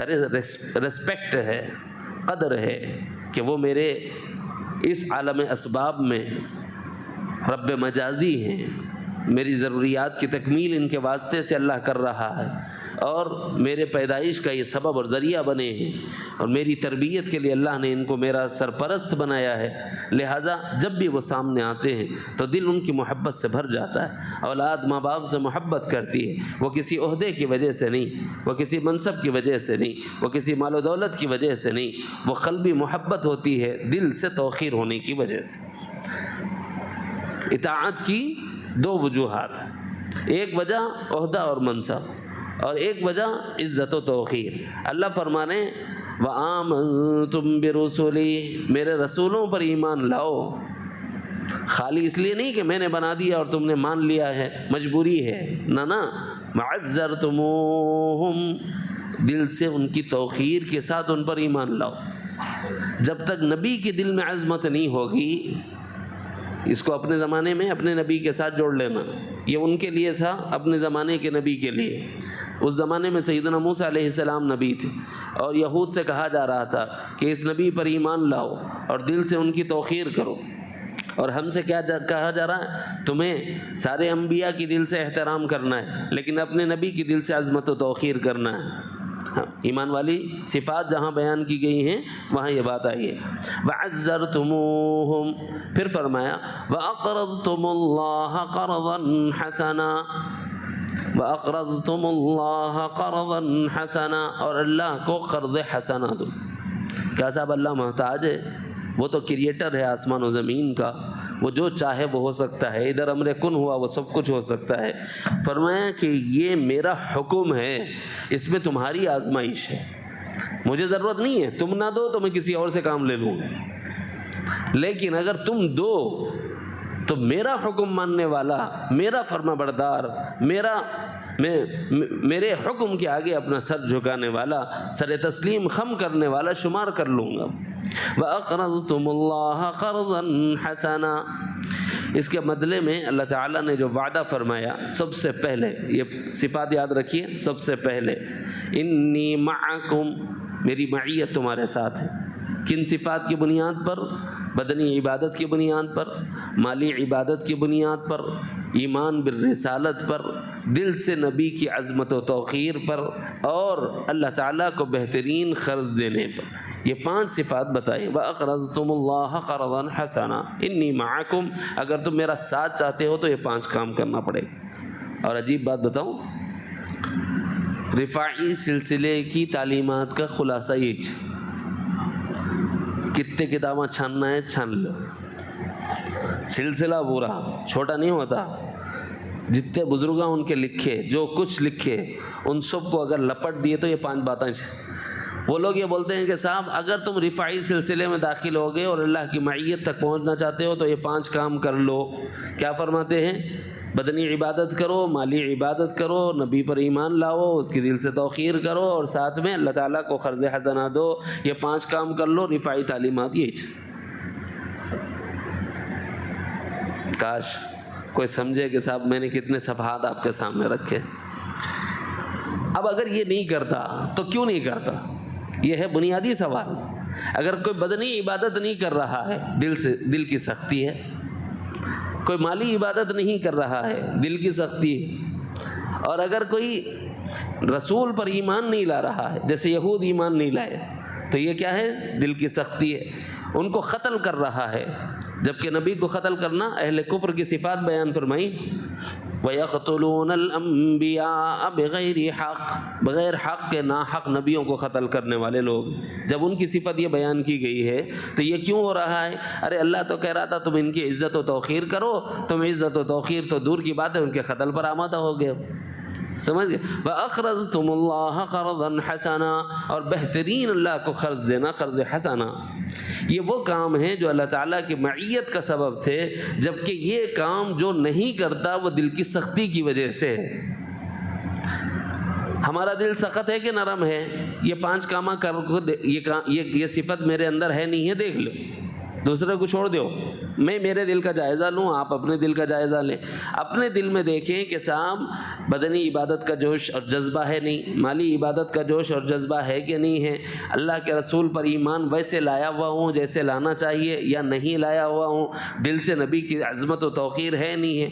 ارے ریسپیکٹ ہے، قدر ہے کہ وہ میرے اس عالم اسباب میں رب مجازی ہیں، میری ضروریات کی تکمیل ان کے واسطے سے اللہ کر رہا ہے، اور میرے پیدائش کا یہ سبب اور ذریعہ بنے ہیں، اور میری تربیت کے لیے اللہ نے ان کو میرا سرپرست بنایا ہے۔ لہٰذا جب بھی وہ سامنے آتے ہیں تو دل ان کی محبت سے بھر جاتا ہے۔ اولاد ماں باپ سے محبت کرتی ہے، وہ کسی عہدے کی وجہ سے نہیں، وہ کسی منصب کی وجہ سے نہیں، وہ کسی مال و دولت کی وجہ سے نہیں، وہ قلبی محبت ہوتی ہے دل سے توقیر ہونے کی وجہ سے۔ اطاعت کی 2 وجوہات، ایک وجہ عہدہ اور منصب، اور ایک وجہ عزت و توقیر۔ اللہ فرمانے وآمنتم برسلی، میرے رسولوں پر ایمان لاؤ، خالی اس لیے نہیں کہ میں نے بنا دیا اور تم نے مان لیا ہے، مجبوری ہے، نہ وعزرتموہم، دل سے ان کی توقیر کے ساتھ ان پر ایمان لاؤ۔ جب تک نبی کے دل میں عظمت نہیں ہوگی، اس کو اپنے زمانے میں اپنے نبی کے ساتھ جوڑ لینا، یہ ان کے لیے تھا، اپنے زمانے کے نبی کے لیے۔ اس زمانے میں سیدنا موسیٰ علیہ السلام نبی تھے، اور یہود سے کہا جا رہا تھا کہ اس نبی پر ایمان لاؤ اور دل سے ان کی توقیر کرو۔ اور ہم سے کیا کہا جا رہا ہے؟ تمہیں سارے انبیاء کی دل سے احترام کرنا ہے، لیکن اپنے نبی کی دل سے عظمت و توقیر کرنا ہے۔ ایمان والی صفات جہاں بیان کی گئی ہیں وہاں یہ بات آئی ہے۔ وَعَزَّرْتُمُوهُمْ، پھر فرمایا وَأَقْرَضْتُمُ اللَّهَ قَرْضًا حَسَنًا، وَأَقْرَضْتُمُ اللَّهَ قَرْضًا حَسَنًا، اور اللہ کو قرض حسنہ دو۔ کیا صاحب اللہ محتاج ہے؟ وہ تو کریٹر ہے آسمان و زمین کا، وہ جو چاہے وہ ہو سکتا ہے، ادھر امر کن ہوا وہ سب کچھ ہو سکتا ہے۔ فرمایا کہ یہ میرا حکم ہے، اس میں تمہاری آزمائش ہے، مجھے ضرورت نہیں ہے، تم نہ دو تو میں کسی اور سے کام لے لوں گا، لیکن اگر تم دو تو میرا حکم ماننے والا، میرا فرما بردار، میرے حکم کے آگے اپنا سر جھکانے والا، سر تسلیم خم کرنے والا شمار کر لوں گا۔ وَأَقْرَضْتُمُ اللَّهَ قَرْضًا حَسَنًا، اس کے بدلے میں اللہ تعالیٰ نے جو وعدہ فرمایا، سب سے پہلے یہ صفات یاد رکھیے، سب سے پہلے انی معکم، میری معیت تمہارے ساتھ ہے۔ کن صفات کی بنیاد پر؟ بدنی عبادت کی بنیاد پر، مالی عبادت کی بنیاد پر، ایمان بالرسالت پر، دل سے نبی کی عظمت و توقیر پر، اور اللہ تعالیٰ کو بہترین قرض دینے پر۔ یہ 5 صفات بتائیں۔ وَأَقْرَضْتُمُ اللَّهَ قَرْضًا حَسَنًا، انی معکم، اگر تم میرا ساتھ چاہتے ہو تو یہ 5 کام کرنا پڑے گا۔ اور عجیب بات بتاؤں، رفاعی سلسلے کی تعلیمات کا خلاصہ یہ ہے، کتنے کتابیں چھاننا ہے چھان لو، سلسلہ پورا چھوٹا نہیں ہوتا، جتنے بزرگاں ان کے لکھے، جو کچھ لکھے ان سب کو اگر لپٹ دیے تو یہ 5 باتیں۔ وہ لوگ یہ بولتے ہیں کہ صاحب اگر تم رفاعی سلسلے میں داخل ہوگے اور اللہ کی معیت تک پہنچنا چاہتے ہو تو یہ 5 کام کر لو۔ کیا فرماتے ہیں؟ بدنی عبادت کرو، مالی عبادت کرو، نبی پر ایمان لاؤ، اس کی دل سے توقیر کرو، اور ساتھ میں اللہ تعالیٰ کو قرض حسنہ دو۔ یہ 5 کام کر لو، رفاعی تعلیمات یہ۔ کاش کوئی سمجھے کہ صاحب میں نے کتنے صفحات آپ کے سامنے رکھے۔ اب اگر یہ نہیں کرتا تو کیوں نہیں کرتا؟ یہ ہے بنیادی سوال۔ اگر کوئی بدنی عبادت نہیں کر رہا ہے، دل کی سختی ہے، کوئی مالی عبادت نہیں کر رہا ہے، دل کی سختی ہے، اور اگر کوئی رسول پر ایمان نہیں لا رہا ہے، جیسے یہود ایمان نہیں لائے، تو یہ کیا ہے؟ دل کی سختی ہے، ان کو قتل کر رہا ہے، جبکہ نبی کو قتل کرنا اہل کفر کی صفات بیان فرمائی۔ وَيَقْتُلُونَ الْأَنْبِيَاءَ بِغَيْرِ حَقٍ، بغیر حق کے ناحق نبیوں کو قتل کرنے والے لوگ، جب ان کی صفت یہ بیان کی گئی ہے تو یہ کیوں ہو رہا ہے؟ ارے اللہ تو کہہ رہا تھا تم ان کی عزت و توقیر کرو، تم عزت و توقیر تو دور کی بات ہے، ان کے قتل پر آمادہ ہو گئے۔ سمجھ گئے؟ وَأَقْرَضْتُمُ اللَّهَ قَرْضًا حَسَنًا، اور بہترین اللہ کو قرض دینا، قرض حسنہ۔ یہ وہ کام ہیں جو اللہ تعالیٰ کی معیت کا سبب تھے، جبکہ یہ کام جو نہیں کرتا وہ دل کی سختی کی وجہ سے ہے۔ ہمارا دل سخت ہے کہ نرم ہے؟ یہ 5 کام کر کو یہ صفت میرے اندر ہے نہیں ہے، دیکھ لو، دوسرے کو چھوڑ دو، میں میرے دل کا جائزہ لوں، آپ اپنے دل کا جائزہ لیں۔ اپنے دل میں دیکھیں کہ صاحب بدنی عبادت کا جوش اور جذبہ ہے نہیں، مالی عبادت کا جوش اور جذبہ ہے کہ نہیں ہے، اللہ کے رسول پر ایمان ویسے لایا ہوا ہوں جیسے لانا چاہیے یا نہیں لایا ہوا ہوں، دل سے نبی کی عظمت و توقیر ہے نہیں ہے۔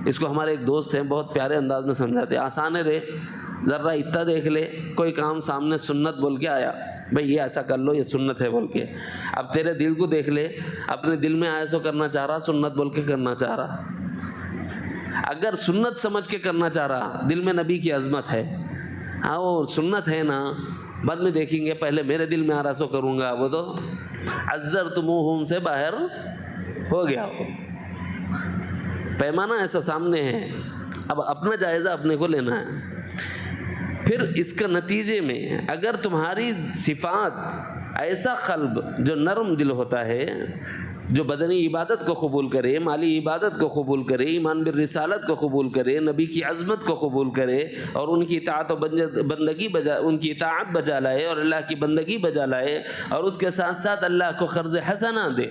اس کو ہمارے ایک دوست ہیں بہت پیارے انداز میں سمجھاتے، آسان ہے رے، ذرا اتنا دیکھ لے، کوئی کام سامنے سنت بول کے آیا، بھئی یہ ایسا کر لو، یہ سنت ہے بول کے، اب تیرے دل کو دیکھ لے، اپنے دل میں ایسا کرنا چاہ رہا، سنت بول کے کرنا چاہ رہا۔ اگر سنت سمجھ کے کرنا چاہ رہا، دل میں نبی کی عظمت ہے، ہاں وہ سنت ہے نا، بعد میں دیکھیں گے، پہلے میرے دل میں آ رہا سو کروں گا، وہ تو عزرتموہم سے باہر ہو گیا، پیمانہ ایسا سامنے ہے، اب اپنا جائزہ اپنے کو لینا ہے۔ پھر اس کا نتیجے میں اگر تمہاری صفات ایسا قلب جو نرم دل ہوتا ہے، جو بدنی عبادت کو قبول کرے، مالی عبادت کو قبول کرے، ایمان بالرسالت کو قبول کرے، نبی کی عظمت کو قبول کرے، اور ان کی اطاعت و بندگی ان کی اطاعت بجا لائے اور اللہ کی بندگی بجا لائے، اور اس کے ساتھ ساتھ اللہ کو قرض حسنہ دے،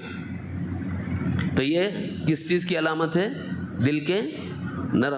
تو یہ کس چیز کی علامت ہے؟ دل کے نرم